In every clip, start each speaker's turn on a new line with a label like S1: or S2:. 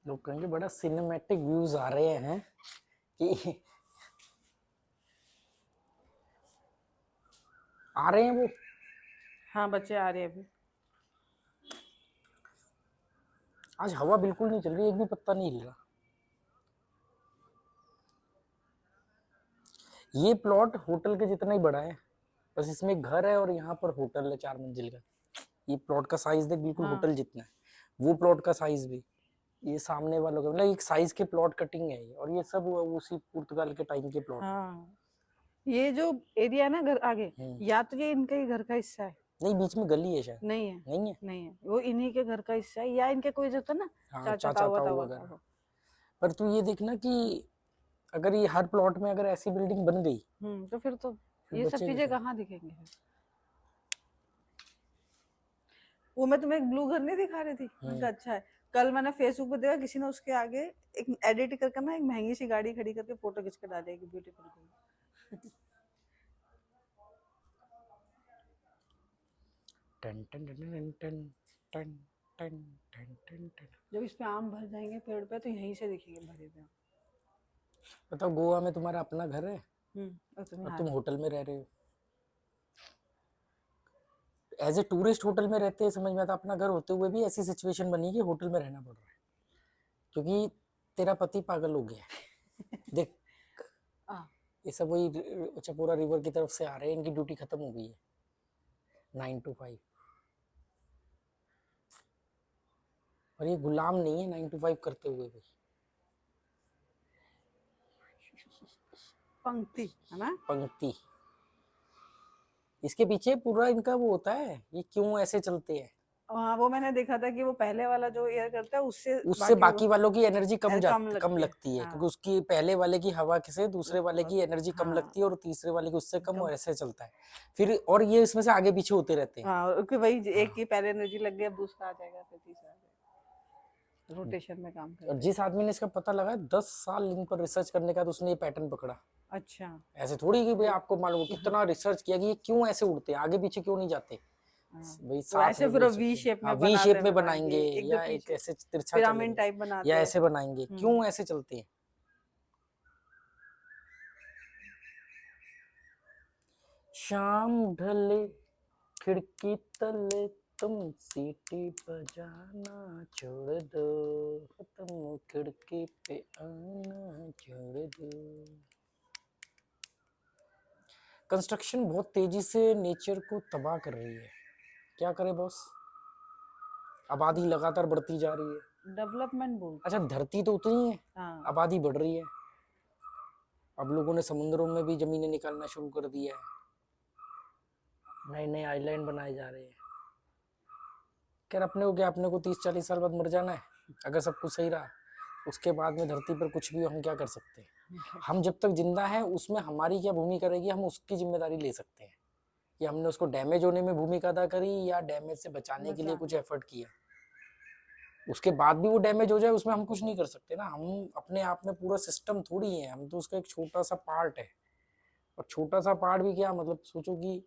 S1: लोग कहेंगे बड़ा सिनेमैटिक व्यूज आ रहे हैं कि आ रहे हैं वो।
S2: हाँ बच्चे आ रहे हैं अभी।
S1: आज हवा बिल्कुल नहीं चल रही, एक भी पत्ता नहीं हिल रहा। ये प्लॉट होटल के जितना ही बड़ा है, बस इसमें एक घर है और यहाँ पर होटल है 4 मंजिल का। ये प्लॉट का साइज देख, बिल्कुल
S2: हाँ
S1: होटल जितना है। वो प्लॉट का साइज भी, ये सामने वालों का मतलब एक साइज के प्लॉट कटिंग है ये। और ये सब उसी पुर्तगाल के टाइम के प्लॉट है।
S2: हाँ, ये जो एरिया है ना घर आगे, या तो ये इनका ही घर का हिस्सा है।
S1: नहीं, बीच में गली है शायद।
S2: नहीं है,
S1: नहीं है।
S2: नहीं है, वो इन्हीं के घर का हिस्सा है, या इनके कोई जो था ना
S1: हाँ,
S2: चाचा
S1: चाचा
S2: ताऊ
S1: ताऊ
S2: ताऊ
S1: वगैरह।
S2: ताऊ।
S1: पर तू ये देखना कि अगर ये हर प्लॉट में अगर ऐसी बिल्डिंग बन गई,
S2: तो फिर तो
S1: फिर
S2: ये सब
S1: बचेगा
S2: चीजें
S1: क्या?
S2: कहाँ दिखेंगे फिर। वो मैं तुम्हें एक ब्लू घर नहीं दिखा रही थी, मैंने कहा अच्छा है। कल मैंने फेसबुक पे देखा किसी ने उसके आगे एक एडिट करके ना एक महंगी सी गाड़ी खड़ी करके फोटो खींच के डालेगी, ब्यूटीफुल गर्ल।
S1: टन टन टन टन टन टन टन टन टन।
S2: जब इस पे आम भर जाएंगे पेड़ पे तो यहीं से दिखेंगे भरे हुए आम।
S1: बताओ, गोवा में तुम्हारा अपना घर है
S2: और तुम्हें
S1: और
S2: यहाँ
S1: तुम होटल में रह रहे हो। एज ए टूरिस्ट होटल में रहते हैं, समझ में आता। अपना घर होते हुए भी ऐसी सिचुएशन बनी कि होटल में रहना पड़ रहा है क्योंकि तेरा पति पागल हो गया है। देख, ये सब वही चपोरा रिवर की तरफ से आ रहे हैं, इनकी ड्यूटी खत्म हो गई है 9 to 5। और ये गुलाम नहीं है 9 to 5 करते हुए भी।
S2: पंक्ति है ना।
S1: पंक्ति। इसके पीछे पूरा इनका वो होता है, ये क्यों ऐसे चलते हैं।
S2: हाँ वो मैंने देखा था कि वो पहले वाला जो एयर करता है
S1: उससे बाकी वालों की एनर्जी कम
S2: लगती है।
S1: लगती है,
S2: हाँ
S1: क्योंकि उसकी पहले वाले की हवा से दूसरे वाले की एनर्जी कम
S2: हाँ
S1: लगती है और तीसरे वाले की उससे कम,
S2: कम।
S1: और ऐसे चलता है फिर। और ये इसमें से आगे पीछे होते रहते हैं।
S2: हाँ क्योंकि वही एक
S1: हाँ।
S2: की पहले एनर्जी लग गया, अब दूसरा आ जाएगा, फिर तीसरा आ जाएगा, रोटेशन में काम
S1: और
S2: करते हैं।
S1: जिस आदमी ने इसका पता लगा 10 साल इन पर रिसर्च करने का, तो उसने ये पैटर्न पकड़ा।
S2: अच्छा।
S1: ऐसे थोड़ी कि भाई आपको मालूम हो, कितना रिसर्च किया कि ये क्यों ऐसे उड़ते हैं, आगे पीछे क्यों नहीं जाते।
S2: हाँ।
S1: भाई
S2: तो
S1: साथ
S2: ऐसे
S1: में
S2: फिर
S1: बोल
S2: वी
S1: सकते हैं,
S2: शेप
S1: हाँ
S2: में
S1: वी शेप
S2: बनाते
S1: में
S2: बनाएंगे,
S1: बनाएंगे
S2: एक दो
S1: या एक
S2: पीछे
S1: ऐसे तिरछा
S2: पिरामिड
S1: चलेंगे
S2: टाइप बनाते
S1: या
S2: हैं।
S1: ऐसे बनाएंगे, क्यों ऐसे चलते हैं। शाम ढले खिड़की तले तुम सीटी बजाना छोड़ दो, तुम खिड़की पे आना छोड़ दो। कंस्ट्रक्शन बहुत तेजी से नेचर को तबाह कर रही है। क्या करे बॉस, आबादी लगातार बढ़ती जा रही है।
S2: डेवलपमेंट बोलते
S1: अच्छा,
S2: हैं।
S1: धरती तो उतनी है,
S2: हाँ
S1: आबादी बढ़ रही है। अब लोगों ने समुद्रों में भी जमीनें निकालना शुरू कर दिया है, नए नए आइलैंड बनाए जा रहे हैं। खैर अपने को क्या, अपने को 30-40 साल बाद मर जाना है। अगर सब कुछ सही रहा, उसके बाद में धरती पर कुछ भी हो, हम क्या कर सकते हैं। हम जब तक जिंदा है उसमें हमारी क्या भूमिका रहेगी, हम उसकी जिम्मेदारी ले सकते हैं कि हमने उसको डैमेज होने में भूमिका अदा करी या डैमेज से बचाने के लिए कुछ एफर्ट किया। उसके बाद भी वो डैमेज हो जाए, उसमें हम कुछ नहीं कर सकते ना। हम अपने आप में पूरा सिस्टम थोड़ी है, हम तो उसका एक छोटा सा पार्ट है। और छोटा सा पार्ट भी क्या मतलब, सोचो कि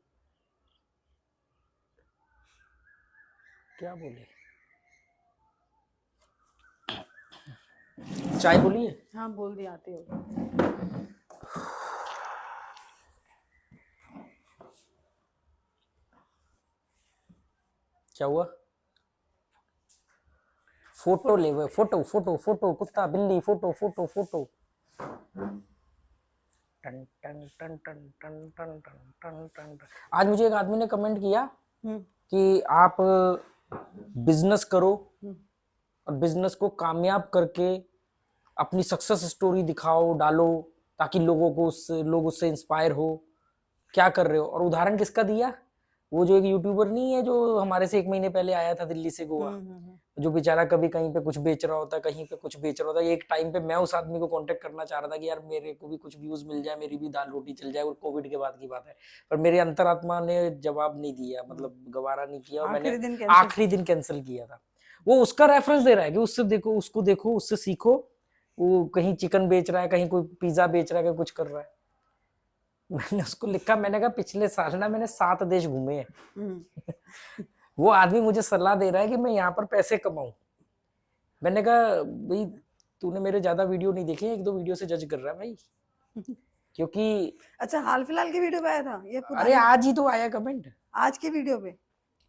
S1: क्या बोले। चाय बोलिए।
S2: हाँ बोल दिया, आते हो।
S1: क्या हुआ? फोटो ले हुए, फोटो फोटो फोटो, कुत्ता बिल्ली, फोटो फोटो फोटो। टन टन टन टन टन टन टन टन टन। आज मुझे एक आदमी ने कमेंट किया कि आप बिजनेस करो और बिजनेस को कामयाब करके अपनी सक्सेस स्टोरी दिखाओ, डालो, ताकि लोग उससे इंस्पायर हो। क्या कर रहे हो? और उदाहरण किसका दिया? वो जो एक यूट्यूबर नहीं है जो हमारे से 1 महीने पहले आया था दिल्ली से गोवा, जो बेचारा कभी कहीं पे कुछ बेच रहा होता, कहीं पे कुछ बेच रहा होता। एक टाइम पे मैं उस आदमी को कांटेक्ट करना चाह रहा था कि यार मेरे को भी कुछ व्यूज मिल जाए, मेरी भी दाल रोटी चल जाए, और कोविड के बाद की बात है। पर मेरे अंतरात्मा ने जवाब नहीं दिया, मतलब गवारा नहीं किया, और मैंने आखिरी दिन कैंसिल किया था। वो उसका रेफरेंस दे रहा है कि उससे देखो, उसको देखो, उससे सीखो। वो कहीं चिकन बेच रहा है, कहीं कोई पिज्जा बेच रहा है, कहीं कुछ कर रहा है। मैंने उसको लिखा, मैंने कहा पिछले साल ना मैंने 7 देश घूमे हैं। वो आदमी मुझे सलाह दे रहा है कि मैं यहाँ पर पैसे कमाऊं। मैंने कहा भाई तूने मेरे ज्यादा वीडियो नहीं देखे, 1-2 वीडियो से जज कर रहा है भाई, क्योंकि
S2: अच्छा, हाल फिलहाल की वीडियो पे आया था ये
S1: अरे
S2: पुरानी?
S1: आज ही तो आया कमेंट,
S2: आज की वीडियो पे?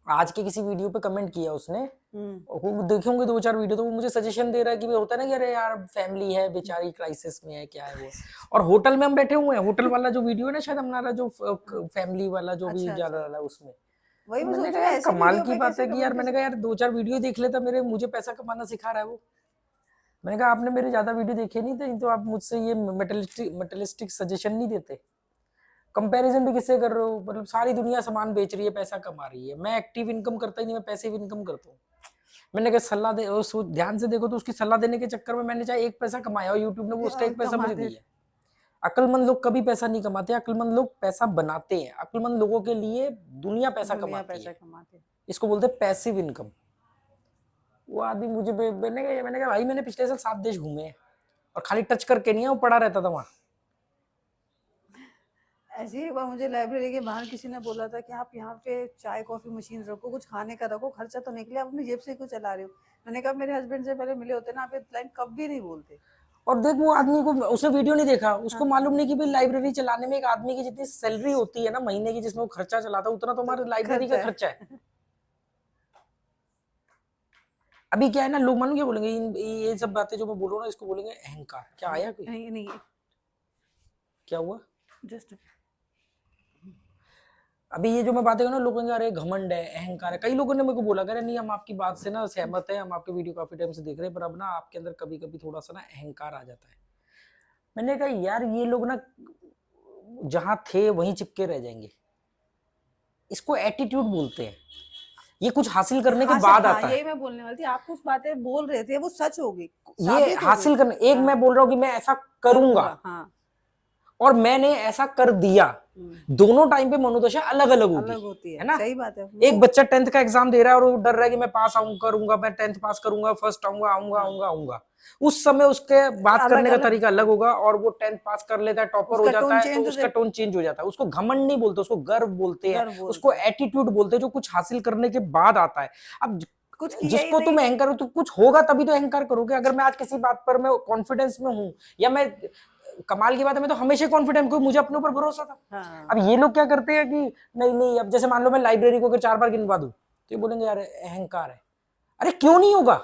S1: आज के किसी वीडियो पे कमेंट किया उसने,
S2: हम्म।
S1: वो देखे होंगे 2-4 वीडियो, तो वो मुझे सजेशन दे रहा है कि भाई होता है ना कि अरे यार फैमिली है बेचारी क्राइसिस में है, क्या है वो, और होटल में हम बैठे हुए हैं, होटल वाला जो वीडियो है ना शायद हमारा जो फैमिली वाला जो भी
S2: अच्छा
S1: जा
S2: अच्छा,
S1: रहा है उसमें,
S2: वही
S1: तो
S2: मैं
S1: मैंने
S2: सोच
S1: कहा
S2: रही हूँ
S1: यार
S2: ऐसी
S1: कमाल
S2: वीडियो
S1: की
S2: पे
S1: बात
S2: कैसे
S1: है कि यार,
S2: कमेंट कर
S1: मैंने कहा
S2: सकते
S1: यार 2-4 वीडियो देख लेता, मेरे मुझे पैसा कमाना सिखा रहा है वो। मैंने कहा आपने मेरे ज्यादा वीडियो देखे नहीं थे, तो आप मुझसे ये मेटलिस्टिक सजेशन नहीं देते। कंपैरिजन भी किससे कर रहे हो, मतलब सारी दुनिया सामान बेच रही है, पैसा कमा रही है, मैं एक्टिव इनकम करता ही नहीं, मैं पैसिव इनकम करता हूँ। मैंने कहा सलाह दे, ध्यान से देखो तो उसकी सलाह देने के चक्कर में मैंने चाहे 1 पैसा कमाया हो यूट्यूब ने, वो उसका 1 पैसा मुझे
S2: कमाते?
S1: दिया। अक्लमंद लोग कभी पैसा नहीं कमाते, अक्लमंद लोग पैसा बनाते हैं, अक्लमंद लोगों के लिए दुनिया पैसा
S2: दुनिया
S1: कमाती
S2: पैसा
S1: है,
S2: कमाते।
S1: इसको बोलते हैं पैसिव इनकम। वो आदमी मुझे मैंने कहा भाई मैंने पिछले साल 7 देश घूमे हैं और खाली टच करके नहीं है, वो पड़ा रहता था वहां।
S2: ऐसे ही एक बार मुझे लाइब्रेरी के बाहर किसी ने बोला था कि आप यहाँ पे चाय कॉफी मशीन रखो, कुछ खाने का रखो, खर्चा तो निकले, आप अपनी जेब से क्यों चला रहे हो? मैंने कहा मेरे हस्बैंड से पहले मिले होते ना, आप ये लाइन कभी नहीं बोलते।
S1: और देख वो आदमी को, उसने वीडियो नहीं देखा, उसको
S2: हाँ,
S1: मालूम नहीं कि भाई लाइब्रेरी चलाने में एक आदमी की जितनी सैलरी होती है ना महीने की, जिसमें वो खर्चा चलाता है, उतना तो हमारे लाइब्रेरी का
S2: खर्चा
S1: खर्चा
S2: है।
S1: है। अभी क्या है ना, लोग मालूम क्या बोलेंगे, ये सब बातें जो मैं बोल रहा हूँ ना, इसको बोलेंगे अहंकार। क्या आया कोई,
S2: नहीं नहीं,
S1: क्या हुआ?
S2: जस्ट
S1: अभी ये जो मैं बातें कर रहा हूँ, लोग कहेंगे अरे घमंड है, अहंकार है। कई लोगों ने मेरे को बोला करे नहीं हम आपकी बात से ना सहमत है, हम आपके वीडियो काफी टाइम से देख रहे हैं, पर अब ना आपके अंदर कभी कभी थोड़ा सा ना अहंकार आ जाता है। मैंने कहा यार ये लोग ना जहां थे वहीं चिपके रह जाएंगे, इसको एटीट्यूड बोलते हैं, ये कुछ हासिल करने के बाद
S2: हाँ,
S1: आता है।
S2: यही मैं बोलने वाली थी। आप कुछ बातें बोल रहे थे वो सच हो गई,
S1: ये
S2: साबित हो गई।
S1: हासिल करने, एक
S2: हाँ,
S1: मैं बोल रहा हूँ कि मैं ऐसा करूंगा,
S2: हाँ।
S1: और मैंने ऐसा कर दिया, दोनों टाइम पे मनोदशा अलग अलग होगी,
S2: अलग होती
S1: है
S2: है,
S1: ना?
S2: सही बात है।
S1: एक बच्चा 10th का एग्जाम दे रहा है और वो डर रहा है कि मैं पास करूंगा, मैं 10th पास करूंगा, फर्स्ट आऊंगा आऊंगा आऊंगा आऊंगा, उस समय उसके बात
S2: अलग
S1: करने का
S2: अलग
S1: तरीका अलग होगा, और वो 10th पास कर लेता है, टॉपर हो
S2: उसका
S1: जाता
S2: टोन
S1: है, तो
S2: चेंज हो
S1: उसका
S2: जाए,
S1: टोन चेंज हो जाता है। उसको घमंड नहीं बोलते, उसको गर्व बोलते हैं,
S2: गर्व
S1: उसको
S2: बोलते हैं।
S1: एटीट्यूड बोलते हैं, जो कुछ हासिल करने के बाद आता है। अब
S2: कुछ किया ही
S1: जिसको तुम
S2: नहीं।
S1: अहंकार, तो कुछ होगा तभी तो अहंकार करोगे। अगर मैं आज किसी बात पर मैं कॉन्फिडेंस में हूं, या मैं, कमाल की बात है मैं तो हमेशा कॉन्फिडेंट हूं, मुझे अपने ऊपर भरोसा था।
S2: हाँ,
S1: अब ये लोग क्या करते हैं कि नहीं नहीं, अब जैसे मान लो मैं लाइब्रेरी को अगर 4 बार गिनवा दूं, तो ये बोलेंगे यार अहंकार है। अरे क्यों नहीं होगा?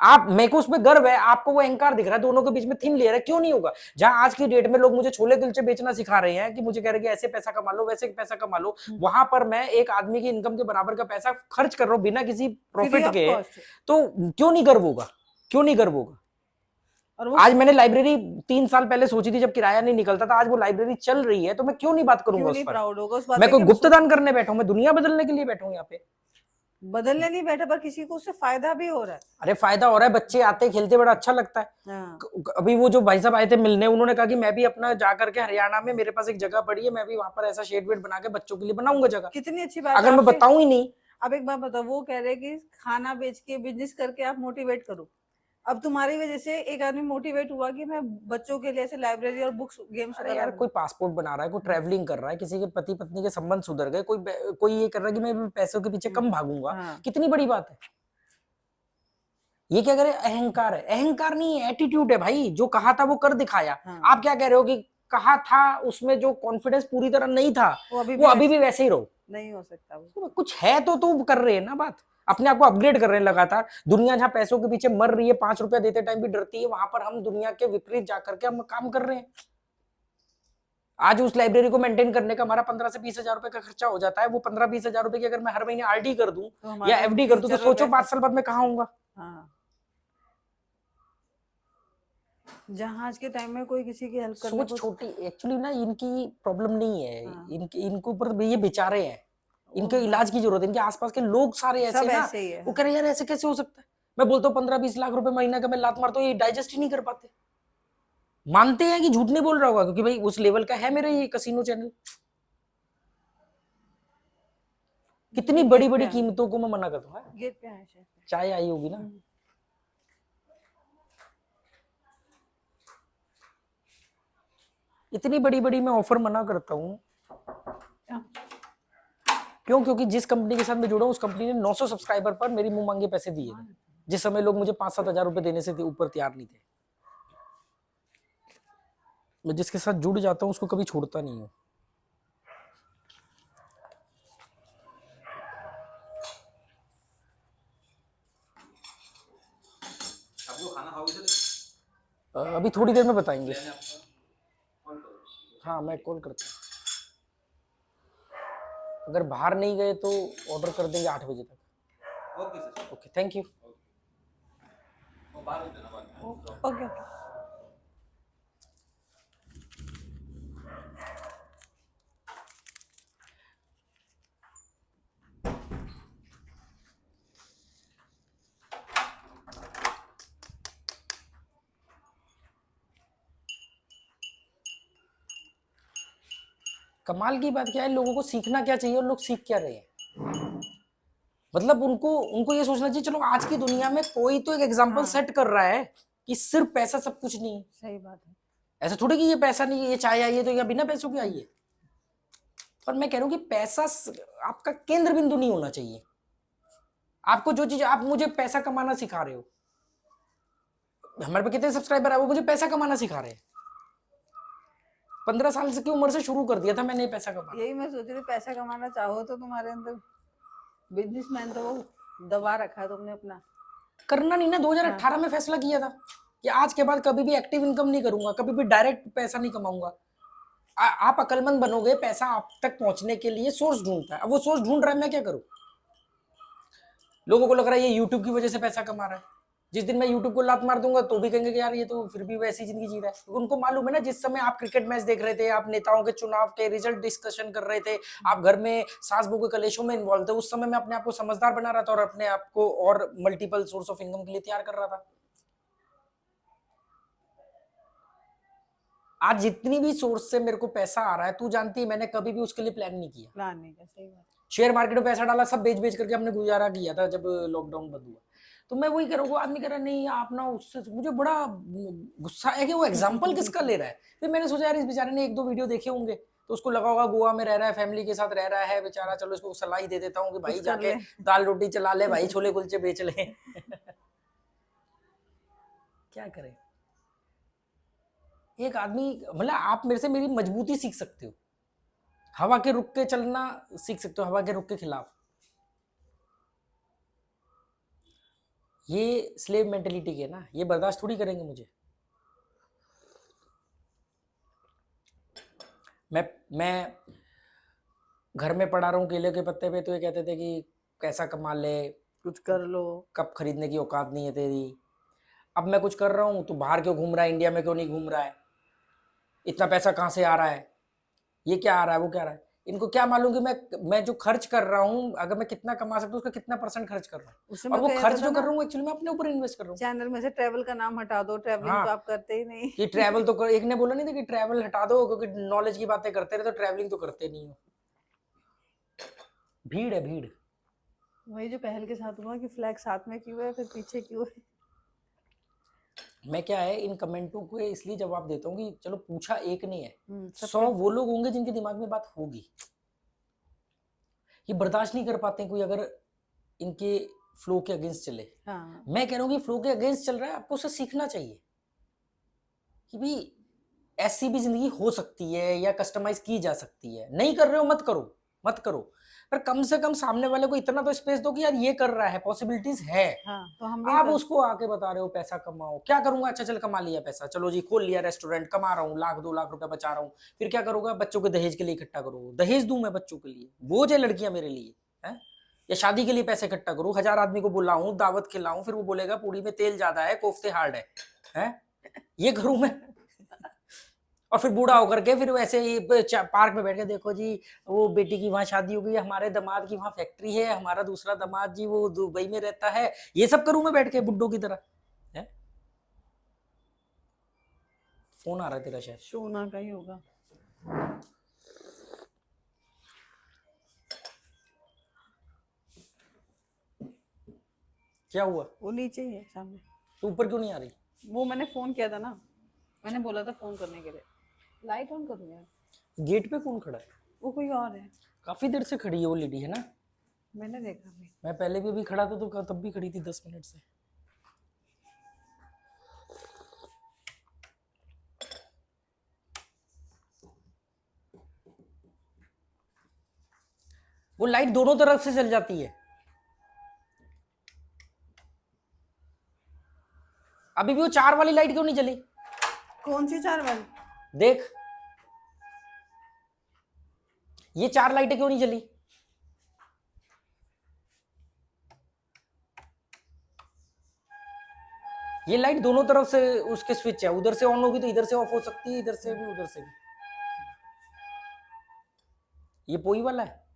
S1: आप, मेरे को उसमें गर्व है, आपको वो अहंकार दिख रहा है, दोनों के बीच में थिन लेयर है, क्यों नहीं होगा? जहां आज की डेट में लोग मुझे छोले कुलचे बेचना सिखा रहे हैं, कि मुझे कह रहे हैं कि ऐसे पैसा कमा लो, वैसे पैसा कमा लो, वहां पर मैं एक आदमी की इनकम के बराबर का पैसा खर्च कर रहा हूं बिना किसी
S2: फ्री
S1: प्रॉफिट
S2: ऑफ
S1: के,
S2: कॉस्ट।
S1: तो क्यों नहीं गर्व होगा? क्यों नहीं गर्व होगा?
S2: और वो
S1: आज मैंने लाइब्रेरी 3 साल पहले सोची थी, जब किराया नहीं निकलता था, आज वो लाइब्रेरी चल रही है, तो मैं क्यों नहीं बात करूंगा
S2: क्यों
S1: उस
S2: नहीं
S1: पर?
S2: प्राउड होगा उस बात
S1: मैं
S2: पे
S1: कोई
S2: कि
S1: गुप्त दान करने बैठा हूं, मैं दुनिया बदलने के लिए बैठा हूं यहाँ पे।
S2: बदलने नहीं बैठा, पर किसी को उससे फायदा भी हो रहा है।
S1: अरे फायदा हो रहा है, बच्चे आते खेलते, बड़ा अच्छा लगता है।
S2: हाँ,
S1: अभी वो जो भाई साहब आए थे मिलने, उन्होंने कहा कि मैं भी अपना जा करके हरियाणा में, मेरे पास एक जगह पड़ी है, मैं भी वहां पर ऐसा शेड वेड बना के बच्चों के लिए बनाऊंगा जगह।
S2: कितनी अच्छी बात है।
S1: अगर मैं
S2: आपसे
S1: बताऊं ही नहीं,
S2: अब एक बात बताओ, वो कह रहे कि खाना बेच के बिजनेस करके आप मोटिवेट करो। अब तुम्हारी वजह से एक आदमी मोटिवेट हुआ कि मैं बच्चों के लिए ऐसे लाइब्रेरी और बुक्स गेम्स
S1: अरे
S2: वगैरह
S1: यार कोई पासपोर्ट बना रहा है, कोई ट्रैवलिंग कर रहा है, किसी के पति पत्नी के संबंध सुधर गए, कोई ये कर रहा है कि मैं पैसों के पीछे कम भागूंगा,
S2: हाँ,
S1: कितनी बड़ी बात है। ये क्या करे? अहंकार है। अहंकार नहीं है, एटीट्यूड है भाई, जो कहा था वो कर दिखाया।
S2: हाँ।
S1: आप क्या कह रहे हो कि कहा था, उसमें जो कॉन्फिडेंस पूरी तरह नहीं था,
S2: वो
S1: वो अभी भी वैसे ही रहो।
S2: नहीं हो सकता वो।
S1: तो कुछ है तो तुम कर रहे हैं ना बात, अपने आप को अपग्रेड कर रहे हैं लगातार। दुनिया जहां पैसों के पीछे मर रही है, 5 रुपया देते टाइम भी डरती है, वहां पर हम दुनिया के विपरीत जाकर के हम काम कर रहे हैं। आज उस लाइब्रेरी को मेंटेन करने का हमारा 15 से 20 हजार रुपए का खर्चा हो जाता है। वो 15-20 हजार रुपए की अगर मैं हर महीने आरडी कर दूं
S2: तो
S1: या
S2: हमारा
S1: एफडी कर दूं, तो
S2: फ्यूचर में
S1: सोचो 5
S2: पैसा।
S1: साल बाद मैं कहाँ होऊंगा।
S2: हाँ, जहाँ आज के टाइम में कोई किसी की हेल्प करने
S1: सोच
S2: को।
S1: छोटी, एक्चुअली ना इनकी प्रॉब्लम नहीं है,
S2: हाँ,
S1: इनके ऊपर ये बेचारे हैं, इनके
S2: हाँ,
S1: इलाज की जरूरत है। इनके आसपास के लोग सारे ऐसे
S2: सब
S1: हैं ना,
S2: ऐसे ही है।
S1: वो कह रहे हैं यार ऐसे कैसे हो सकता है। मैं बोलता हूँ 15-20 लाख रुपए महीना का मैं लात मारता हूँ, ये डाइजेस्ट ही नहीं कर पाते। मानते हैं कि झूठ नहीं बोल रहा होगा, क्योंकि भाई उस लेवल का है मेरा ये कसिनो चैनल। कितनी बड़ी बड़ी कीमतों को मैं मना करता हूँ।
S2: गेट पे है शायद।
S1: चाय आई होगी ना। इतनी बड़ी बड़ी मैं ऑफर मना करता हूँ, क्यों? क्योंकि जिस कंपनी के साथ मैं जुड़ा हूँ, उस कंपनी ने 900 सब्सक्राइबर पर मेरी मुंह मांगे पैसे दिए थे, जिस समय लोग मुझे 5-7 हजार रुपए देने से ऊपर तैयार नहीं थे। मैं जिसके साथ जुड़ जाता हूँ उसको कभी छोड़ता नहीं हूँ। अभी थोड़ी देर में बताएंगे। हाँ मैं कॉल करता हूँ, अगर बाहर नहीं गए तो ऑर्डर कर देंगे 8 बजे तक। Okay sir, okay thank you.
S2: Okay.
S1: कमाल की बात क्या है, लोगों को सीखना क्या चाहिए और लोग सीख क्या रहे हैं। मतलब उनको उनको ये सोचना चाहिए चलो आज की दुनिया में कोई तो एक एग्जांपल सेट कर रहा है कि सिर्फ पैसा सब कुछ नहीं है।
S2: सही बात है।
S1: ऐसा थोड़ी कि ये पैसा नहीं है, ये चाय आई है तो या बिना पैसों की आई है। पर मैं कह रहा हूँ कि पैसा आपका केंद्र बिंदु नहीं होना चाहिए। आपको जो चीज, आप मुझे पैसा कमाना सिखा रहे हो, हमारे पे कितने सब्सक्राइबर है, वो मुझे पैसा कमाना सिखा रहे हैं। 15 साल की उम्र से शुरू कर दिया था मैंने पैसा कमाना।
S2: यही मैं सोच रही, पैसा कमाना चाहो तो तुम्हारे अंदर बिजनेसमैन तो वो दबा रखा है तुमने अपना।
S1: करना नहीं ना, 2018 में फैसला किया था कि आज के बाद कभी भी एक्टिव इनकम नहीं करूंगा, कभी भी डायरेक्ट पैसा नहीं कमाऊंगा। आप अकलमंद बनोगे, पैसा आप तक पहुंचने के लिए सोर्स ढूंढता है। अब वो सोर्स ढूंढ रहा है, मैं क्या करूं। लोगों को लग रहा है ये यूट्यूब की वजह से पैसा कमा रहा है। जिस दिन मैं यूट्यूब को लात मार दूंगा तो भी कहेंगे कि यार ये तो फिर भी वैसी जिंदगी जी रहा है। तो उनको मालूम है ना, जिस समय आप क्रिकेट मैच देख रहे थे, आप नेताओं के चुनाव के रिजल्ट डिस्कशन कर रहे थे, आप घर में सास बहू के कलेशों में इन्वॉल्व थे, उस समय मैं अपने आप को समझदार बना रहा था और अपने आप को और मल्टीपल सोर्स ऑफ इनकम के लिए तैयार कर रहा था। आज जितनी भी सोर्स से मेरे को पैसा आ रहा है, तू जानती है मैंने कभी भी उसके लिए प्लान नहीं किया।
S2: प्लान नहीं किया, सही बात।
S1: शेयर मार्केट में पैसा डाला, सब बेच बेच करके हमने गुजारा किया था जब लॉकडाउन बंद हुआ। तो मैं वही करूँगा, आदमी कह रहा नहीं आप ना उससे, मुझे बड़ा गुस्सा है कि वो एग्जाम्पल किसका ले रहा है। फिर मैंने सोचा यार इस बेचारे ने 1-2 वीडियो देखे होंगे तो उसको लगा होगा गोवा में रह रहा है, फैमिली के साथ रह रहा है बेचारा, चलो इसको सलाह ही दे देता हूँ कि भाई जाके दाल रोटी चला ले भाई, छोले कुलचे बेच ले। क्या करें। एक आदमी, मतलब आप मेरे से मेरी मजबूती सीख सकते हो, हवा के रुख के चलना सीख सकते हो, हवा के रुख के खिलाफ। ये स्लेव मेंटेलिटी के ना, ये बर्दाश्त थोड़ी करेंगे मुझे। मैं घर में पड़ा रहा हूँ केले के पत्ते पे तो ये कहते थे कि कैसा कमा ले,
S2: कुछ कर लो,
S1: कब खरीदने की औकात नहीं है तेरी। अब मैं कुछ कर रहा हूँ तो बाहर क्यों घूम रहा है, इंडिया में क्यों नहीं घूम रहा है, इतना पैसा कहाँ से आ रहा है, ये क्या आ रहा है वो क्या आ रहा है। इनको क्या मालूम कि मैं जो खर्च कर रहा हूँ, अगर मैं कितना कमा सकता हूँ उसका कितना % खर्च कर रहा हूँ, और वो खर्च जो कर रहा हूँ एक्चुअली मैं अपने ऊपर इन्वेस्ट कर रहा हूँ।
S2: चैनल में से ट्रैवल का नाम हटा दो, ट्रैवलिंग तो आप करते ही नहीं।
S1: कि ट्रैवल तो एक ने बोला नहीं था कि ट्रैवल हटा दो क्योंकि नॉलेज की बातें करते रहे तो ट्रैवलिंग तो करते नहीं हो। भीड़ है भीड़।
S2: वही जो पहल के साथ हुआ कि फ्लैग साथ में क्यों है फिर पीछे क्यों है। मैं
S1: क्या है इन कमेंटों को इसलिए जवाब देता हूँ कि चलो पूछा एक नहीं है, 100 वो लोग होंगे जिनके दिमाग में बात होगी। ये बर्दाश्त नहीं कर पाते कोई अगर इनके फ्लो के अगेंस्ट चले।
S2: हाँ।
S1: मैं कह रहा हूँ कि फ्लो के अगेंस्ट चल रहा है, आपको उसे सीखना चाहिए कि भाई ऐसी भी जिंदगी हो सकती है या कस्टमाइज की जा सकती है। नहीं कर रहे हो मत करो, मत करो, पर कम से कम सामने वाले को इतना तो स्पेस दो कि यार ये कर रहा है, पॉसिबिलिटीज है।
S2: हाँ, तो हम भी
S1: आप उसको आके बता रहे हो पैसा कमाओ, क्या करूंगा, अच्छा चल कमा लिया पैसा, चलो जी खोल लिया रेस्टोरेंट, कमा रहा हूँ 1-2 लाख रुपए बचा रहा हूँ, फिर क्या करूंगा, बच्चों के दहेज के लिए इकट्ठा करो, दहेज दूं मैं बच्चों के लिए, बोझ है लड़कियां मेरे लिए है, या शादी के लिए पैसे इकट्ठा करूँ, 1000 आदमी को बुलाऊं, दावत खिलाऊं, फिर वो बोलेगा पूरी में तेल ज्यादा है, कोफ्ते हार्ड है? ये करूं मैं? और फिर बूढ़ा होकर के फिर वैसे ही पार्क में बैठ के देखो जी वो बेटी की वहां शादी हो गई, हमारे दामाद की वहां फैक्ट्री है, हमारा दूसरा दामाद जी वो दुबई में रहता है, ये सब करूं मैं बैठ के बुड्ढों की तरह है? फोन आ रहा है तेरा, शायद
S2: सोना का ही होगा।
S1: क्या हुआ?
S2: वो नीचे ही है सामने।
S1: तो ऊपर क्यों नहीं आ रही?
S2: वो मैंने फोन किया था ना, मैंने बोला था फोन करने के लिए। लाइट ऑन करूँ यार?
S1: गेट पे कौन खड़ा है?
S2: वो कोई और है।
S1: काफी देर से खड़ी है वो लेडी, है ना?
S2: मैंने देखा भी।
S1: मैं पहले भी अभी खड़ा था तो तब भी खड़ी थी 10 मिनट से। वो लाइट दोनों तरफ से चल जाती है। अभी भी वो 4 वाली लाइट क्यों नहीं चली?
S2: कौन सी 4 वाली?
S1: देख, ये 4 लाइटें क्यों नहीं चली? ये लाइट दोनों तरफ से उसके स्विच है, उधर से ऑन होगी तो इधर से ऑफ हो सकती है, इधर से भी उधर से भी। ये पोई वाला है।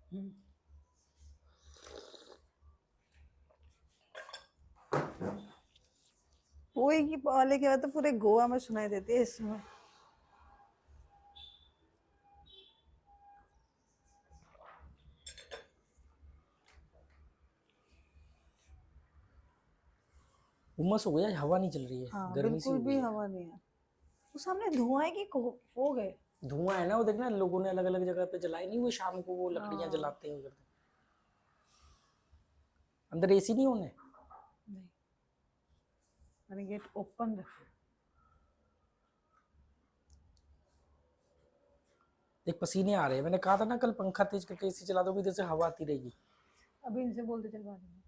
S2: पोई की वाले की बात तो पूरे गोवा में सुनाई देती है इस समय।
S1: उमस हो गया, हवा नहीं चल रही है।
S2: हाँ,
S1: गर्मी सी
S2: बिल्कुल
S1: हो
S2: भी
S1: गई है।
S2: हवा नहीं है। वो सामने धुआं की हो गए।
S1: धुआं है ना, वो देखना लोगों ने अलग अलग जगह पे जलाई नहीं, वो शाम को वो लकड़ियां जलाते हैं उधर। अंदर एसी नहीं होने?
S2: नहीं, मैंने गेट ओपन रखा।
S1: देख पसीने आ रहे हैं, मैंने कहा था ना कल पंखा तेज करके एसी चला दो, भी इधर से हवा आती रहेगी।
S2: अभी इनसे बोलते चलवा देंगे।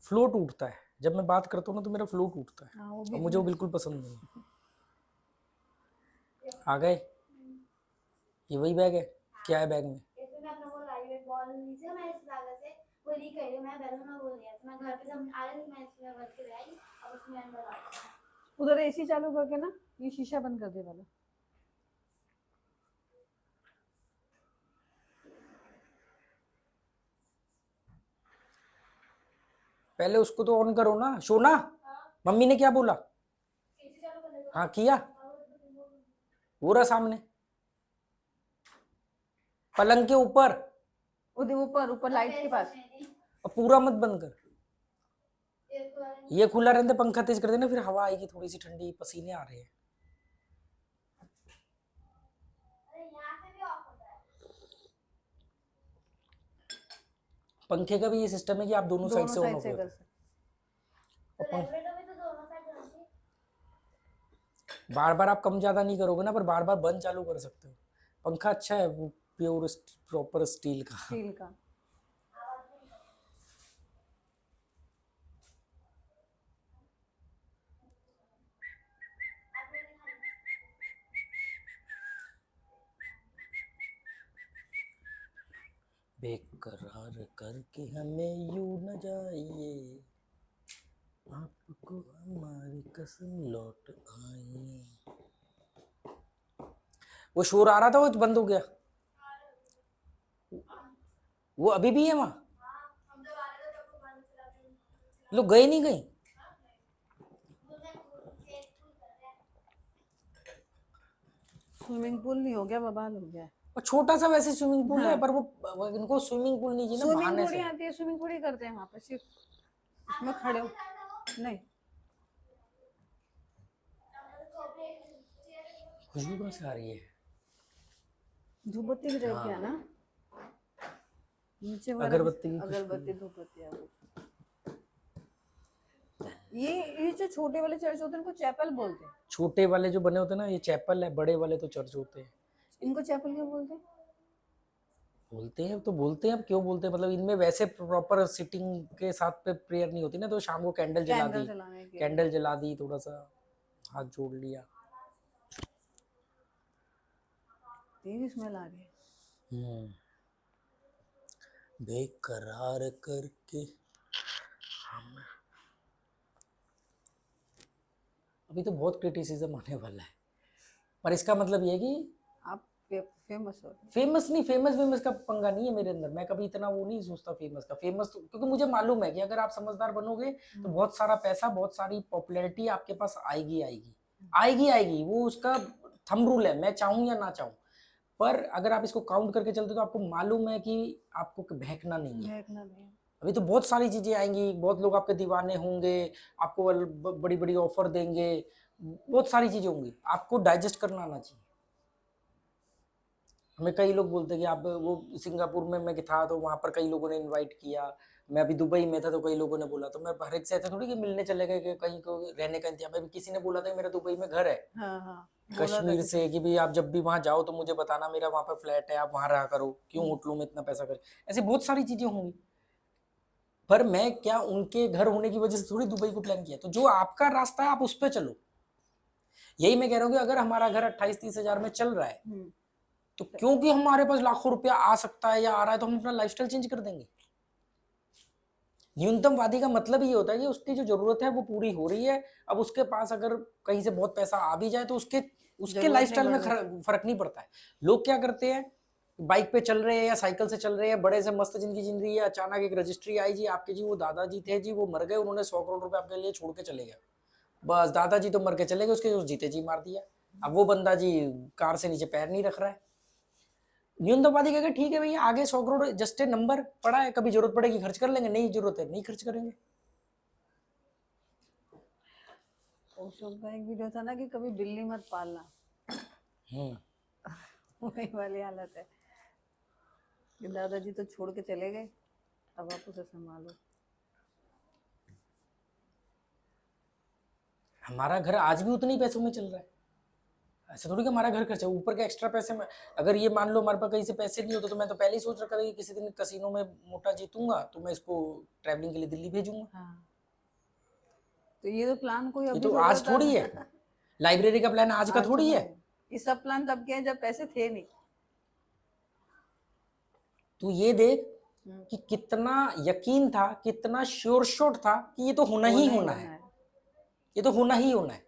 S1: फ्लो टूटता है जब मैं बात करता हूँ ना, तो मेरा फ्लो टूटता है।
S2: हाँ, वो
S1: और
S2: भी
S1: मुझे वो बिल्कुल पसंद नहीं है। आ गए? ये वही बैग है? क्या है बैग में?
S3: इसमें मैं अपना वो लाई एक बॉल नीचे मैं इस धागे से वो लीक कर रही मैं बैलून में बोल दिया तो मैं घर पे जब आ रही थी मैं इसमें भर के ले आई अब उसमें अंदर आ गया।
S2: उधर एसी चालू करके ना ये शीशा बंद कर दे वाला।
S1: पहले उसको तो ऑन करो ना सोना। मम्मी ने क्या बोला?
S3: एसी चालू कर दे।
S1: हाँ किया, वो रहा सामने पलंग के ऊपर।
S2: उधर ऊपर ऊपर लाइट के पास।
S1: और पूरा मत बंद कर, ये खुला रहने दे, पंखा तेज कर देना, फिर हवा आएगी थोड़ी सी ठंडी। पसीने आ रहे हैं।
S3: अरे यहाँ से भी ऑफ होता है।
S1: पंखे का भी ये सिस्टम है कि आप दोनों साइड से ऑन ऑफ
S2: कर
S1: कर
S2: सकते।
S3: तो रेगुलेटर भी तो दोनों साइड होना चाहिए।
S1: बार बार आप कम ज्यादा नहीं करोगे ना, पर बार बार बंद चालू कर सकते हो। पंखा अच्छा है, वो प्योर प्रॉपर स्टील का।
S2: स्टील का।
S1: बेकरार करके हमें यूं न जाइए, आपको हमारी कसम लौट आइए। वो शोर आ रहा था, वो बंद हो गया? वो अभी भी है वहां?
S3: हम जब आ रहे थे तब वो बंद चला गया।
S1: लोग गए नहीं कहीं?
S2: स्विमिंग पूल नहीं हो गया, बवाल हो गया है।
S1: और छोटा सा वैसे स्विमिंग पूल है,
S2: हाँ।
S1: पर वो इनको स्विमिंग पूल नहीं चाहिए ना,
S2: स्विमिंग
S1: बहाने
S2: थोड़ी
S1: से।
S2: आती है, स्विमिंग थोड़ी करते हैं वहां पे, सिर्फ इसमें खड़े हो। नहीं,
S1: खुशबू कहाँ से आ रही है?
S2: धूप बत्ती भी रह गया ना नीचे वगैरह।
S1: अगरबत्ती की खुशबू।
S2: अगरबत्ती धूप बत्ती आ गई। ये जो छोटे वाले चर्च होते हैं इनको चैपल बोलते हैं।
S1: छोटे वाले जो बने होते हैं ना, ये चैपल है, बड़े वाले तो चर्च होते हैं।
S2: इनको चैपल क्यों बोलते हैं?
S1: बोलते हैं तो बोलते हैं, अब क्यों बोलते हैं, मतलब इनमें वैसे प्रॉपर सिटिंग के साथ पे प्रेयर नहीं होती ना, तो शाम को कैंडल जला दी,
S2: जलाने के।
S1: कैंडल जला दी, थोड़ा सा हाथ जोड़ लिया।
S2: तेरी स्मेल आ रही है।
S1: बेकरार करके अभी तो बहुत क्रिटिसिज्म आने वाला है, पर इसका मतलब ये है कि
S2: आप फेमस हो।
S1: फेमस नहीं, फेमस का पंगा नहीं है मेरे अंदर। मैं कभी इतना वो नहीं सोचता फेमस का। फेमस तो, क्योंकि मुझे मालूम है कि अगर आप समझदार बनोगे तो बहुत सारा पैसा, बहुत सारी पॉपुलैरिटी आपके पास आएगी आएगी आएगी आएगी। वो उसका थंब रूल है, मैं चाहूँ या ना चाहूँ। पर अगर आप इसको काउंट करके चलते तो आपको मालूम है कि आपको बहकना नहीं है। अभी तो बहुत सारी चीजें आएंगी, बहुत लोग आपके दीवाने होंगे, आपको बड़ी बड़ी ऑफर देंगे, बहुत सारी चीजें होंगी, आपको डाइजेस्ट करना आना चाहिए। हमें कई लोग बोलते हैं कि आप वो सिंगापुर में मैं था तो वहां पर कई लोगों ने इनवाइट किया, मैं अभी दुबई में था तो कई लोगों ने बोला, तो मैं हर एक से ऐसा थोड़ी कि मिलने चले गए कि कहीं को रहने का इंतजाम, अभी किसी ने बोला था कि मेरा दुबई में घर है
S2: हाँ हाँ बोला था
S1: कश्मीर
S2: किसी
S1: से, कि भी आप जब भी वहां जाओ तो मुझे बताना, मेरा वहां पर फ्लैट है, आप वहां रहा करो, क्यों होटलों में इतना पैसा कर, ऐसी बहुत सारी चीजें होंगी। पर मैं क्या उनके घर होने की वजह से थोड़ी दुबई को प्लान किया, तो जो आपका रास्ता है आप उस पर चलो। यही मैं कह रहा हूँ कि अगर हमारा घर 28-30 हजार में चल रहा है, तो क्योंकि हमारे पास लाखों रुपया आ सकता है या आ रहा है तो हम अपना लाइफस्टाइल चेंज कर देंगे। न्यूनतमवादी का मतलब ये होता है कि उसकी जो जरूरत है वो पूरी हो रही है, अब उसके पास अगर कहीं से बहुत पैसा आ भी जाए तो उसके उसके
S2: जरूरत नहीं
S1: लाइफस्टाइल में
S2: बढ़ जाती।
S1: फर्क नहीं पड़ता है। लोग क्या करते हैं, बाइक पे चल रहे हैं या साइकिल से चल रहे हैं, बड़े से मस्त जिंदगी जिन रही है, अचानक एक रजिस्ट्री आई जी आपके, जी वो दादाजी थे जी, वो मर गए, उन्होंने 100 करोड़ रुपए आपके लिए छोड़ के चले गए, बस दादाजी तो मर के चले गए, उसके उस जीते जी मार दिया, अब वो बंदा जी कार से नीचे पैर नहीं रख रहा है। न्यूनतमवादी कहेगा ठीक है भैया आगे 100 करोड़ जस्ट ए नंबर पड़ा है, कभी जरूरत पड़ेगी खर्च कर लेंगे, नहीं जरूरत है नहीं खर्च करेंगे।
S2: ओशो का एक वीडियो था ना कि कभी बिल्ली मत पालना, वही वाली हालत है कि दादाजी तो छोड़ के चले गए, अब आप उसे संभालो।
S1: हमारा घर आज भी उतने ही पैसों में चल रहा है, ऐसा थोड़ी कि हमारा घर खर्चा ऊपर के एक्स्ट्रा पैसे में, अगर ये मान लो हमारे पास कहीं से पैसे नहीं होते तो मैं तो पहले ही सोच रखा था कि किसी दिन कसिनो में मोटा जीतूंगा तो मैं इसको ट्रैवलिंग के लिए दिल्ली भेजूंगा।
S2: हाँ तो ये तो प्लान कोई
S1: ये
S2: अभी
S1: तो
S2: सोचा
S1: आज
S2: था
S1: थोड़ी है, लाइब्रेरी का प्लान आज का
S2: आज
S1: थोड़ी है।
S2: ये सब प्लान तब किए जब पैसे थे नहीं।
S1: तू ये देख कि कितना यकीन था, कितना श्योर शॉट था कि ये तो होना ही होना है, ये तो होना ही होना है।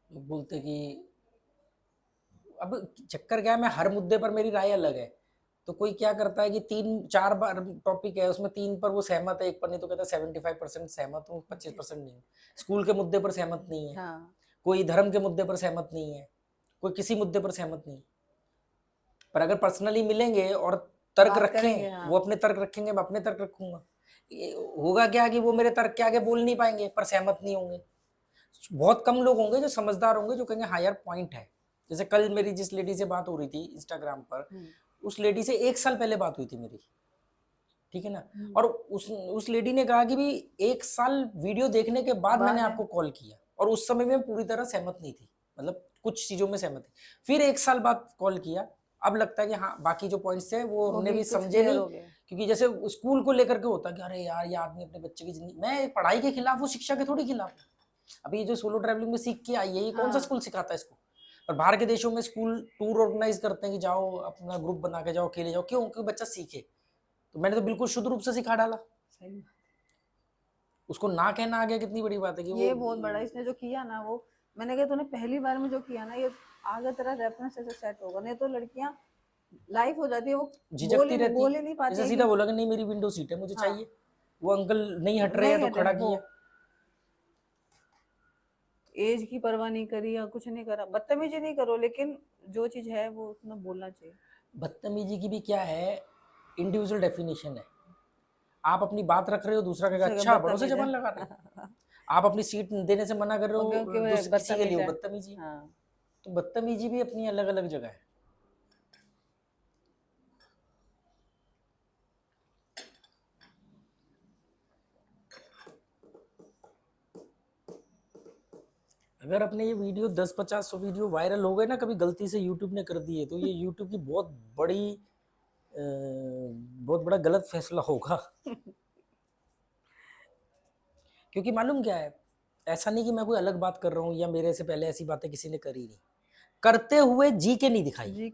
S1: लोग बोलते कि अब चक्कर क्या है, मैं हर मुद्दे पर मेरी राय अलग है, तो कोई क्या करता है कि 3-4 बार टॉपिक है उसमें 3 पर वो सहमत है, एक पर नहीं, तो कहता है 75% सहमत हूँ 25% नहीं हूँ। स्कूल के मुद्दे पर सहमत नहीं है,
S2: हाँ
S1: कोई धर्म के मुद्दे पर सहमत नहीं है, कोई किसी मुद्दे पर सहमत नहीं। पर अगर पर्सनली मिलेंगे और तर्क
S2: बात
S1: रखें,
S2: करेंगे, हाँ।
S1: वो अपने तर्क रखेंगे, मैं अपने तर्क रखूंगा, होगा क्या कि वो मेरे तर्क के आगे बोल नहीं पाएंगे पर सहमत नहीं होंगे। बहुत कम लोग होंगे जो समझदार होंगे जो कहेंगे हाँ यार पॉइंट है। जैसे कल मेरी जिस लेडी से बात हो रही थी इंस्टाग्राम पर, उस लेडी से 1 साल पहले बात हुई थी मेरी, ठीक है ना, और उस लेडी ने कहा कि भी 1 साल वीडियो देखने के बाद मैंने आपको कॉल किया, और उस समय में पूरी तरह सहमत नहीं थी, मतलब कुछ चीजों में सहमत थी, फिर 1 साल बाद कॉल किया, अब लगता है कि हाँ बाकी जो पॉइंट्स है वो हमने भी समझे नहीं, क्योंकि जैसे स्कूल को लेकर के होता कि अरे यार ये आदमी अपने बच्चे की जिंदगी, मैं पढ़ाई के खिलाफ हूँ, शिक्षा के थोड़ी खिलाफ हूँ। अभी जो सोलो ट्रैवलिंग में सीख के आई है, ये कौन सा स्कूल सिखाता है इसको? और बाहर के देशों में स्कूल टूर ऑर्गेनाइज करते हैं कि जाओ अपना ग्रुप बना के जाओ, अकेले जाओ, क्यों? क्योंकि बच्चा सीखे। तो मैंने तो बिल्कुल शुद्ध रूप से सिखा डाला, उसको ना कहना आ गया, कितनी बड़ी बात है कि
S2: ये बहुत बड़ा इसने जो किया ना, वो मैंने कहा तूने पहली बार में जो किया ना, ये आगे तेरा रेफरेंस ऐसे सेट होगा, नहीं तो लड़कियां लाइफ हो जाती है, वो
S1: झिझकती रहती,
S2: बोल ही नहीं पाती,
S1: जैसे सीधा बोला कि नहीं मेरी विंडो सीट है मुझे चाहिए, वो अंकल नहीं हट रहे हैं तो खड़ा किया,
S2: एज की परवाह नहीं करी या कुछ नहीं करा, बदतमीजी नहीं करो, लेकिन जो चीज है वो उतना बोलना चाहिए।
S1: बदतमीजी की भी क्या है, इंडिविजुअल डेफिनेशन है। आप अपनी बात रख रहे हो, दूसरा कहेगा अच्छा बड़ों से जबान लगा रहे हो, आप अपनी सीट देने से मना कर रहे हो, किसी के लिए बदतमीजी। तो बदतमीजी भी अपनी अलग अलग जगह है। अगर अपने ये वीडियो 10-50-100 वीडियो वायरल हो गए ना, कभी गलती से यूट्यूब ने कर दिए, तो ये यूट्यूब की बहुत बड़ा गलत फैसला होगा। क्योंकि मालूम क्या है, ऐसा नहीं कि मैं कोई अलग बात कर रहा हूँ या मेरे से पहले ऐसी बातें किसी ने करी नहीं, करते हुए जी के नहीं दिखाई,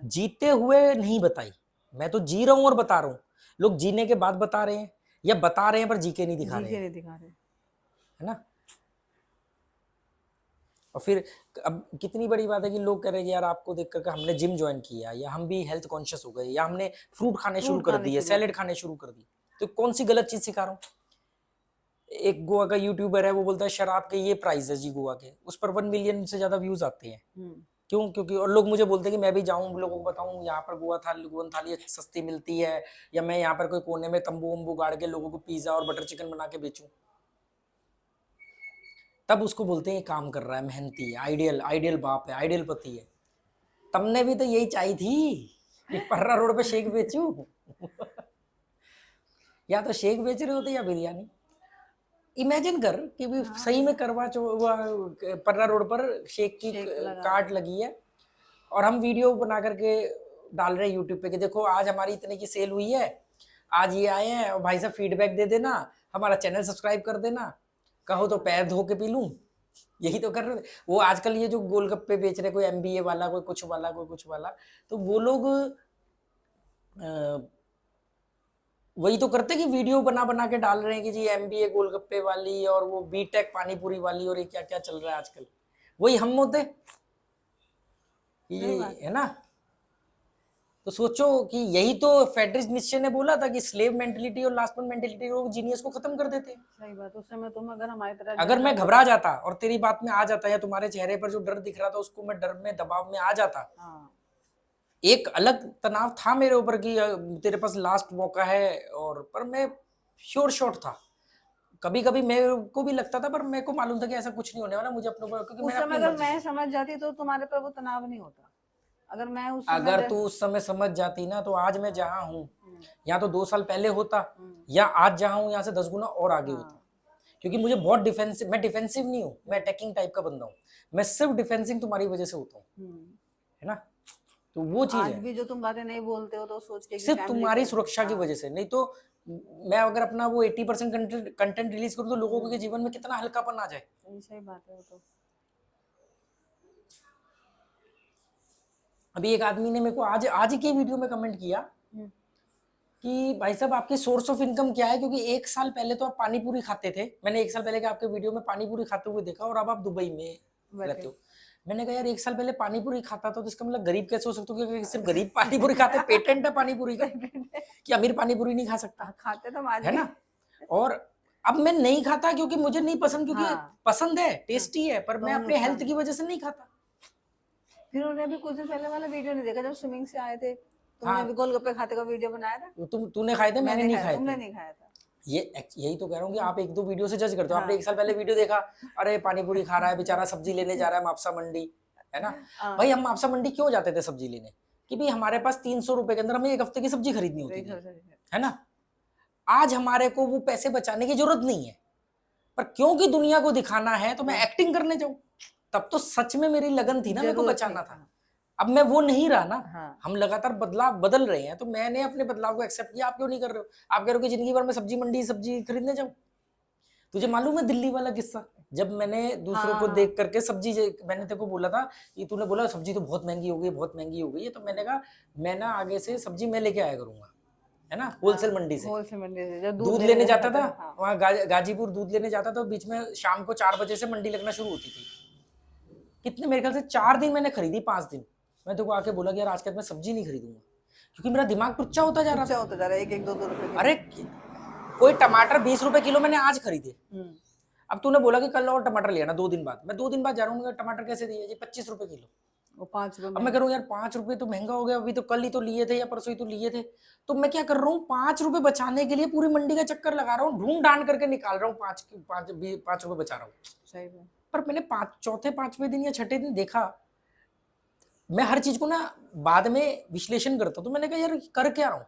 S1: जीते हुए नहीं बताई, मैं तो जी रहा हूँ और बता रहा हूँ। लोग जीने के बाद बता रहे हैं या बता रहे हैं पर जी के नहीं दिखा रहे हैं, है ना। और फिर अब कितनी बड़ी बात है कि लोग कह रहे हैं यार आपको देख करके हमने जिम ज्वाइन किया, या हम भी हेल्थ कॉन्शियस हो गए, या हमने फ्रूट खाने शुरू कर दिए, सैलेड खाने शुरू कर दिए, तो कौन सी गलत चीज सिखा रहा हूँ। एक गोवा का यूट्यूबर है, वो बोलता है शराब के ये प्राइस है जी गोवा के, उस पर 1 मिलियन से ज्यादा व्यूज आते हैं, क्यों? क्योंकि और लोग मुझे बोलते हैं कि मैं भी जाऊं, लोगों को बताऊं यहाँ पर गोवा थाली सस्ती मिलती है, या मैं यहाँ पर कोई कोने में तंबू वंबू गाड़ के लोगों को पिज्जा और बटर चिकन बना के बेचूं। तब उसको बोलते हैं ये काम कर रहा है, मेहनती है, आइडियल आइडियल बाप है, आइडियल पति है। तुमने भी तो यही चाहिए थी कि पर्रा रोड पे शेक बेचूं। या तो शेक बेच रहे होते या बिरयानी। इमेजिन कर कि भी सही में पर्रा रोड पर शेक की
S2: शेक लगा
S1: कार्ट लगी है और हम वीडियो बना करके डाल रहे हैं यूट्यूब पे कि देखो आज हमारी इतने की सेल हुई है, आज ये आए हैं, और भाई साहब फीडबैक दे देना, हमारा चैनल सब्सक्राइब कर देना, कहो तो पैर धो के पी लूं। यही तो कर रहे थे वो। आजकल ये जो गोलगप्पे बेच रहे, कोई एमबीए वाला, कोई कुछ वाला, कोई कुछ वाला, तो वो लोग वही तो करते कि वीडियो बना बना के डाल रहे हैं कि जी एमबीए गोलगप्पे वाली और वो बीटेक पानीपुरी वाली और ये क्या क्या चल रहा है आजकल। वही हम होते ये, है ना। तो सोचो कि यही तो फ्रेडरिक नीत्शे ने बोला था कि स्लेव मेंटेलिटी और लास्ट वन मेंटेलिटी को, जीनियस को खत्म कर देते।
S2: सही बात। उस समय तुम अगर हमारी तरह
S1: अगर मैं घबरा जाता और तेरी बात में आ जाता, या तुम्हारे चेहरे पर जो डर दिख रहा था उसको मैं डर में दबाव में आ जाता,
S2: हाँ
S1: एक अलग तनाव था मेरे ऊपर कि तेरे पास लास्ट मौका है, और पर मैं श्योर शॉट था। कभी कभी मेरे को भी लगता था, पर मेरे को मालूम था कि ऐसा कुछ नहीं होने वाला मुझे अपने ऊपर, क्योंकि
S2: उस
S1: मैंने
S2: समय
S1: अपनी
S2: अगर
S1: मर्जी
S2: मैं
S1: से।
S2: समझ जाती तो तुम्हारे पर वो तनाव नहीं होता। अगर मैं उस समय
S1: अगर तू उस समय समझ जाती ना, तो आज मैं जहाँ हूँ, या तो 2 साल पहले होता, या आज जहाँ हूँ यहाँ से 10 गुना और आगे होता। क्योंकि मुझे बहुत डिफेंसिव, मैं डिफेंसिव नहीं हूँ, मैं अटैकिंग टाइप का बंदा हूँ। मैं सिर्फ डिफेंसिव तुम्हारी वजह से होता हूँ, है ना। तो वो चीज
S2: आज
S1: है,
S2: भी जो तुम बातें नहीं बोलते हो तो सोच के कि
S1: सिर्फ
S2: फैमिली
S1: तुम्हारी
S2: को
S1: सुरक्षा की वजह से। नहीं तो मैं अगर अपना वो 80% कंटेंट रिलीज करूँ तो लोगों के जीवन में कितना हल्कापन आ जाए।
S2: सही बात है वो तो।
S1: अभी एक आदमी ने मेरे को आज ही की वीडियो में कमेंट किया कि भाई साहब आपकी सोर्स ऑफ इनकम क्या है, क्योंकि 1 साल पहले तो आप पानी पूरी खाते थे, मैंने 1 साल पहले के आपके वीडियो में पानी पूरी खाते हुए देखा, और अब आप दुबई में रहते हो। मैंने कहा यार 1 साल पहले पानी पूरी खाता था तो इसका मतलब गरीब कैसे हो सकता हूँ, क्योंकि सिर्फ गरीब पानी पूरी खाते, पेटेंट है पानी पूरी का कि अमीर पानी पूरी नहीं खा सकता,
S2: खाते तो आज
S1: है
S2: भी।
S1: ना। और अब मैं नहीं खाता क्योंकि मुझे नहीं पसंद, क्योंकि पसंद है, टेस्टी है, पर मैं अपने हेल्थ की वजह से नहीं खाता।
S2: फिर उन्होंने भी कुछ दिन पहले वाला वीडियो नहीं देखा जब स्विमिंग से आए थे, तुमने भी गोलगप्पे खाते का वीडियो बनाया था।
S1: तूने खाए थे, मैंने नहीं खाए थे।
S2: तुमने नहीं खाया था।
S1: यही तो कह रहा हूँ कि आप 1-2 वीडियो से जज करते हो। आपने 1 साल पहले वीडियो देखा, अरे पानी पूरी खा रहा है बेचारा, सब्जी लेने जा रहा है मापसा मंडी, है ना। भाई हम मापसा मंडी क्यों जाते थे सब्जी लेने, कि भाई हमारे पास 300 रुपए के अंदर हमें 1 हफ्ते की सब्जी खरीदनी होती थी, है ना। आज हमारे को वो पैसे बचाने की जरूरत नहीं है, पर क्योंकि दुनिया को दिखाना है तो मैं एक्टिंग करने जाऊं। तब तो सच में मेरी लगन थी ना, मेरे को बचाना था। अब मैं वो नहीं रहा ना। हम लगातार बदल रहे हैं, तो मैंने अपने बदलाव को एक्सेप्ट किया। आप क्यों नहीं कर रहे हो? आप कह रहे हो कि जिंदगी भर में सब्जी खरीदने जाऊं। तुझे मालूम है दिल्ली वाला किस्सा, जब मैंने दूसरों को देख करके सब्जी, मैंने तेरे को बोला था कि तूने बोला सब्जी तो बहुत महंगी हो गई, बहुत महंगी हो गई है, तो मैंने कहा मैं ना आगे से सब्जी मैं लेके आया करूंगा, है ना, होलसेल मंडी से।
S2: जब
S1: दूध लेने जाता था वहाँ गाजीपुर, दूध लेने जाता था, बीच में शाम को 4 बजे से मंडी लगना शुरू होती थी। कितने, मेरे ख्याल से 4 दिन मैंने खरीदी, 5 दिन। मैं तो आके बोला कि यार आज के बाद मैं सब्जी नहीं खरीदूंगा, क्योंकि मेरा दिमाग टुच्चा होता जा रहा था।
S2: 1-2 रुपए।
S1: अरे कोई टमाटर 20 रुपए किलो मैंने आज खरीदे। अब तूने बोला कि कल और टमाटर ले आना 2 दिन बाद, मैं 2 दिन बाद जा रहा हूँ, टमाटर कैसे दिए जी 25 रुपए किलो,
S2: वो 5 रुपए।
S1: अब मैं कह रहा हूँ यार 5 रुपए तो महंगा हो गया, अभी तो कल ही तो लिए थे या परसों ही तो लिए थे, तो मैं क्या कर रहा हूँ 5 रुपए बचाने के लिए पूरी मंडी का चक्कर लगा रहा हूँ, ढूंढ ढांड करके निकाल रहा हूँ, 5 रुपए बचा रहा हूँ।
S2: सही बात।
S1: पर मैंने चौथे 5वें दिन या छठे दिन देखा, मैं हर चीज को ना बाद में विश्लेषण करता हूँ, तो मैंने कहा यार कर क्या रहा हूँ,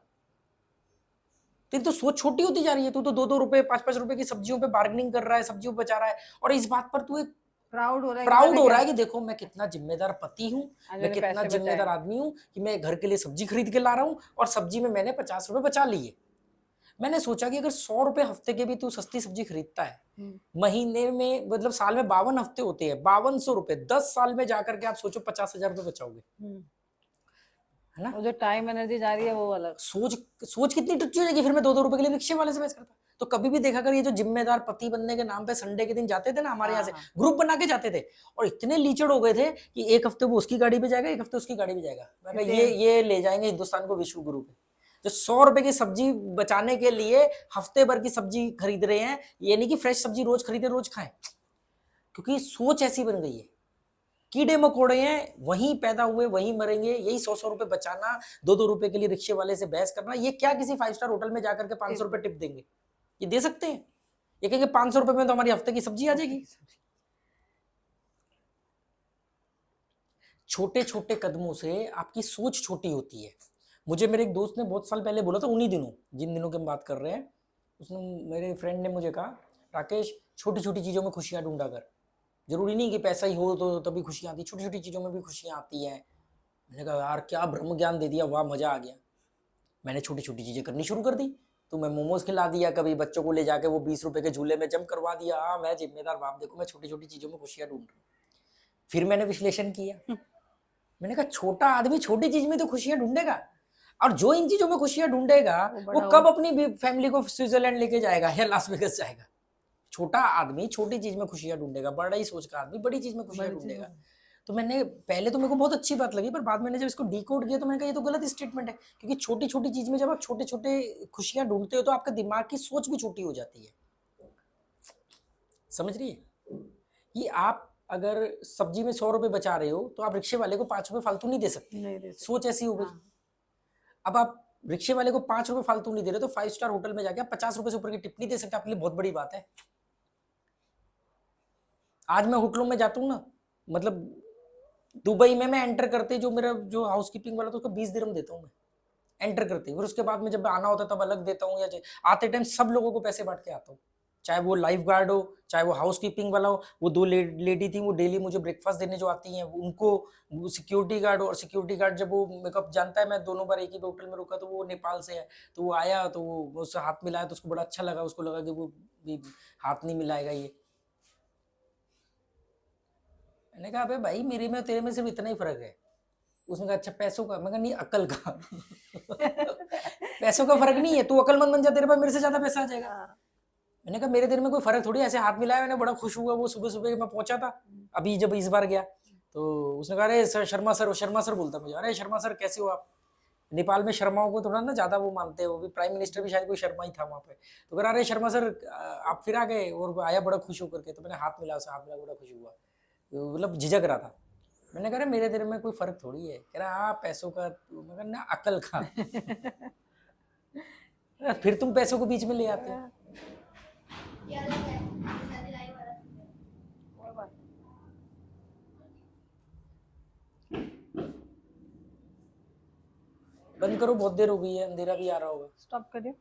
S1: तेरी तो सोच छोटी होती जा रही है। तू तो 2-2 रुपए 5-5 रुपए की सब्जियों पे बार्गेनिंग कर रहा है, सब्जियों पे बचा रहा है, और इस बात पर तू एक
S2: प्राउड हो
S1: रहा है कि देखो मैं कितना जिम्मेदार पति हूँ, मैं कितना
S2: पैसे
S1: जिम्मेदार आदमी हूँ कि मैं घर के लिए सब्जी खरीद के ला रहा हूँ, और सब्जी में मैंने 50 रुपए बचा लिए। मैंने सोचा कि अगर 100 रुपए हफ्ते के भी तू सस्ती सब्जी खरीदता है, महीने में मतलब साल में 52 हफ्ते होते हैं, 5200 रुपए, 10 साल में जाकर के आप सोचो 50,000 रुपए बचाओगे, है ना।
S2: वो जो टाइम एनर्जी जा रही है वो अलग।
S1: सोच कितनी टुच्ची हो जाएगी। फिर मैं 2-2 रुपए के लिए रिक्शे वाले से बहस करता। तो कभी भी देखा कर, ये जो जिम्मेदार पति बनने के नाम पे संडे के दिन जाते थे ना हमारे यहाँ से, ग्रुप बना के जाते थे, और इतने लीचड़ हो गए थे कि एक हफ्ते वो उसकी गाड़ी पे जाएगा, एक हफ्ते उसकी गाड़ी पे जाएगा। मैं कहा ये ले जाएंगे हिंदुस्तान को विश्व गुरु पे, जो 100 रुपए की सब्जी बचाने के लिए हफ्ते भर की सब्जी खरीद रहे हैं। ये नहीं कि फ्रेश सब्जी रोज खरीदे रोज खाएं, क्योंकि सोच ऐसी बन गई है। कीड़े मकोड़े हैं, वहीं पैदा हुए वहीं मरेंगे। यही 100-100 रुपए बचाना, 2-2 रुपए के लिए रिक्शे वाले से बहस करना, ये क्या किसी 5 स्टार होटल में जाकर के 500 रुपए टिप देंगे? ये दे सकते हैं? ये कहेंगे 500 रुपए में तो हमारी हफ्ते की सब्जी आ जाएगी। छोटे छोटे कदमों से आपकी सोच छोटी होती है। मुझे मेरे एक दोस्त ने बहुत साल पहले बोला था, उन्हीं दिनों जिन दिनों की हम बात कर रहे हैं, उसने, मेरे फ्रेंड ने मुझे कहा, राकेश छोटी छोटी चीज़ों में खुशियाँ ढूंढा कर, जरूरी नहीं कि पैसा ही हो तो तभी खुशियाँ आती, छोटी छोटी चीज़ों में भी खुशियाँ आती हैं। मैंने कहा यार क्या ब्रह्म ज्ञान दे दिया, वाह मज़ा आ गया। मैंने छोटी छोटी चीज़ें करनी शुरू कर दी। तो मैं मोमोज खिला दिया, कभी बच्चों को ले जाके वो 20 रुपए के झूले में जंप करवा दिया। हाँ मैं जिम्मेदार बाप, देखो मैं छोटी छोटी चीज़ों में खुशियाँ ढूंढ रहा हूँ। फिर मैंने विश्लेषण किया, मैंने कहा छोटा आदमी छोटी चीज में तो खुशियां ढूंढेगा, और जो इन चीजों में खुशियां ढूंढेगा वो कब अपनी फैमिली को स्विट्जरलैंड लेके जाएगा या लास वेगस जाएगा। छोटा आदमी छोटी चीज में खुशियां ढूंढेगा, बड़ा ही सोच का आदमी बड़ी चीज में खुशियां ढूंढेगा। तो मैंने पहले तो मेरे को बहुत अच्छी बात लगी, पर बाद में मैंने जब इसको डिकोड किया तो मैंने कहा ये तो गलत स्टेटमेंट है, क्योंकि छोटी छोटी चीज में जब आप छोटे छोटे खुशियां ढूंढते हो तो आपके दिमाग की सोच भी छोटी हो जाती है। समझ रही है? कि आप अगर सब्जी में 100 रुपए बचा रहे हो तो आप रिक्शे वाले को 5 रुपए फालतू नहीं दे सकते, सोच ऐसी हो गई। अब आप रिक्शे वाले को 5 रुपए फालतू नहीं दे रहे तो 5 स्टार होटल में जाके आप 50 रुपए से ऊपर की टिप नहीं दे सकते, आपके लिए बहुत बड़ी बात है। आज मैं होटलों में जाता हूँ ना, मतलब दुबई में मैं एंटर करते जो मेरा जो हाउसकीपिंग वाला, तो उसको 20 दिरहम देता हूँ मैं एंटर करते, फिर उसके बाद में जब आना होता है तब अलग देता हूँ, या आते टाइम सब लोगों को पैसे बांट के आता हूँ, चाहे वो लाइफ गार्ड हो चाहे वो हाउस कीपिंग वाला हो। वो 2 लेडी थी, वो डेली मुझे ब्रेकफास्ट देने जो आती हैं, उनको सिक्योरिटी गार्ड हो, और सिक्योरिटी गार्ड जब वो मेकअप जानता है, मैं दोनों बार एक ही होटल में रुका तो वो नेपाल से है, तो वो आया तो वो उससे हाथ मिलाया तो उसको बड़ा अच्छा लगा, उसको लगा कि वो भी हाथ नहीं मिलाएगा ये। मैंने कहा अबे भाई मेरे में तेरे में सिर्फ इतना ही फर्क है। उसने कहा अच्छा पैसों का, मैं कहा नहीं अकल का। पैसों का फर्क नहीं है, तू अकलमंद बन जा, तेरे पास मेरे से ज्यादा पैसा आ जाएगा। मैंने कहा मेरे तेरे में कोई फर्क थोड़ी, ऐसे हाथ मिलाया मैंने, बड़ा खुश हुआ। वो सुबह सुबह मैं पहुंचा था अभी जब इस बार गया, तो उसने कहा अरे sir Sharma sir, Sharma sir बोलता मुझे, अरे शर्मा सर कैसे हो आप। नेपाल में शर्माओं को थोड़ा ना ज्यादा वो मानते हैं, वो भी प्राइम मिनिस्टर भी शायद कोई शर्मा ही था वहाँ पे। तो कह रहा अरे शर्मा सर आप फिर आ गए, और आया बड़ा खुश होकर के, तो मैंने हाथ मिला, उसे हाथ मिला, बड़ा खुश हुआ, तो मतलब झिझक रहा था। मैंने कहा मेरे तेरे में कोई फर्क थोड़ी है। कह रहा हाँ पैसों का, मैं कहा ना अकल का। फिर तुम पैसों को बीच में ले आते हो।
S3: ये अलग है, शादी लाइव वाला है।
S2: और बात
S1: बंद करो, बहुत देर हो गई है, अंधेरा भी आ रहा होगा।
S2: स्टॉप करिए।